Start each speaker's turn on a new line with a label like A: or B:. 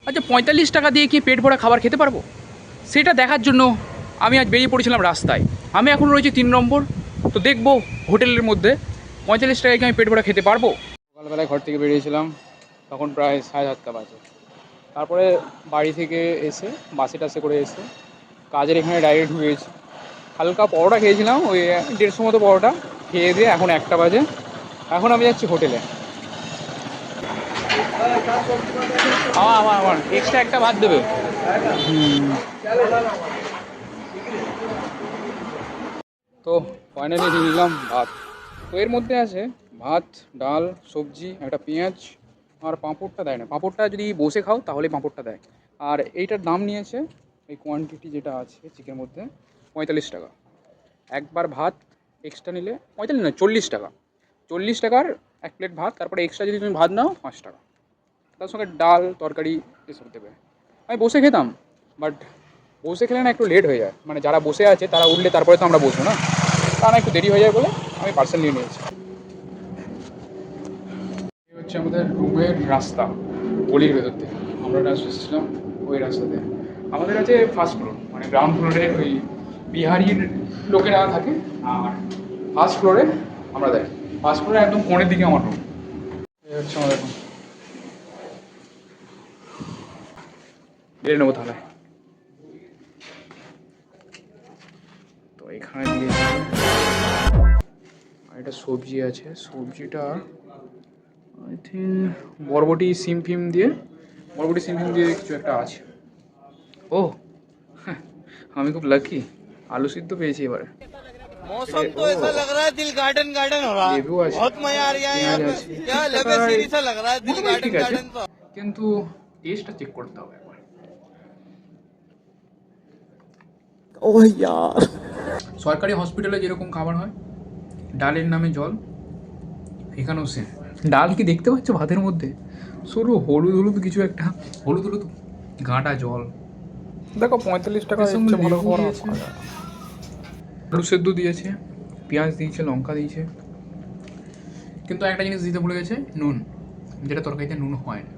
A: আচ্ছা 45 টাকা দিয়ে কি পেট ভরা খাবার খেতে পারবো? সেটা দেখার জন্য আমি আজ বেরিয়ে পড়েছিলাম রাস্তায়। আমি এখন রয়েছি 3 নম্বর। তো দেখবো হোটেলের মধ্যে 45 টাকায় কি আমি পেট ভরা খেতে পারবো। সকালবেলায় ঘর থেকে বেরিয়েছিলাম, তখন প্রায় 7:30 বাজে। তারপরে বাড়ি থেকে এসে বাসে টাসে করে এসে কাজের এখানে ডাইরেক্ট ঢুকেছি। হালকা পরোটা খেয়েছিলাম, ওই 150 মতো পরোটা খেয়ে দিয়ে এখন 1টা বাজে। এখন আমি যাচ্ছি হোটেলে। আমার এক্সট্রা একটা ভাত দেবে। তো ফাইনালি নিয়ে নিলাম ভাত। তো এর মধ্যে আছে ভাত, ডাল, সবজি, একটা পেঁয়াজ আর পাঁপড়টা দেয় না। পাঁপড়টা যদি বসে খাও তাহলে পাঁপড়টা দেয়। আর এইটার দাম নিয়েছে, এই কোয়ান্টিটি যেটা আছে চিকেনের মধ্যে, 45 টাকা। একবার ভাত এক্সট্রা নিলে 45 নয়, 40 টাকা। 40 টাকার 1 প্লেট ভাত, তারপরে এক্সট্রা যদি তুমি ভাত নাও 5 টাকা। তার সঙ্গে ডাল তরকারি এসব দেবে। আমি বসে খেতাম, বাট বসে খেলে না একটু লেট হয়ে যায়, মানে যারা বসে আছে তারা উঠলে তারপরে তো আমরা বসবো না, তা না একটু দেরি হয়ে যায় বলে আমি পার্সেল নিয়ে নিয়েছি। এই হচ্ছে আমাদের রুমের রাস্তা, গলির ভেতর থেকে আমরা রাস্তা এসেছিলাম ওই রাস্তাতে। আমাদের আছে ফার্স্ট ফ্লোর, মানে গ্রাউন্ড ফ্লোরে ওই বিহারির লোকেরা থাকে, আর ফার্স্ট ফ্লোরে আমরা দেখি। ফার্স্ট ফ্লোরে একদম কোণের দিকে আমার রুম। এই হচ্ছে আমাদের রুম, বেড়ে নেবো তাহলে। তো এখানে দিয়েছি আর এটা সবজি আছে, সবজিটা আই থিঙ্ক বরবটি সিম ফিম দিয়ে, বরবটি সিম ফিম দিয়ে কিছু একটা আছে। ও আমি খুব লাকি, আলু সিদ্ধ পেয়েছি এবারে।
B: मौसम तो ऐसा लग रहा है दिल गार्डन गार्डन हो रहा है।
A: লেবু আছে,
B: बहुत मजा आ रहा है यहाँ
A: পেঁয়াজ
B: पे।
A: আছে,
B: क्या
A: 30
B: लेवल
A: টাকায়
B: सीरीज सा लग रहा है दिल
A: মোটামুটি
B: गार्डन
A: ঠিক আছে,
B: गार्डन तो।
A: কিন্তু টেস্টটা চেক করতে হবে একবার।
C: ও यार
A: সরকারি হসপিটালে যেরকম খাবার হয়, ডালের নামে জল, এখানেও সেম। ডাল কি দেখতে পাচ্ছ ভাতের মধ্যে? সরু হলুদ হলুদ কিছু একটা, হলুদ হলুদ গাঁটা জল।
C: দেখো 45 টাকা
A: এর সঙ্গে
C: ইচ্ছে ভালো
A: লেবু
C: খাবার
A: দিয়েছে, আলু সেদ্ধ দিয়েছে, পেঁয়াজ দিয়েছে, লঙ্কা দিয়েছে, কিন্তু একটা জিনিস দিতে ভুলে গেছে, নুন, যেটা তরকারিতে নুন হয় না।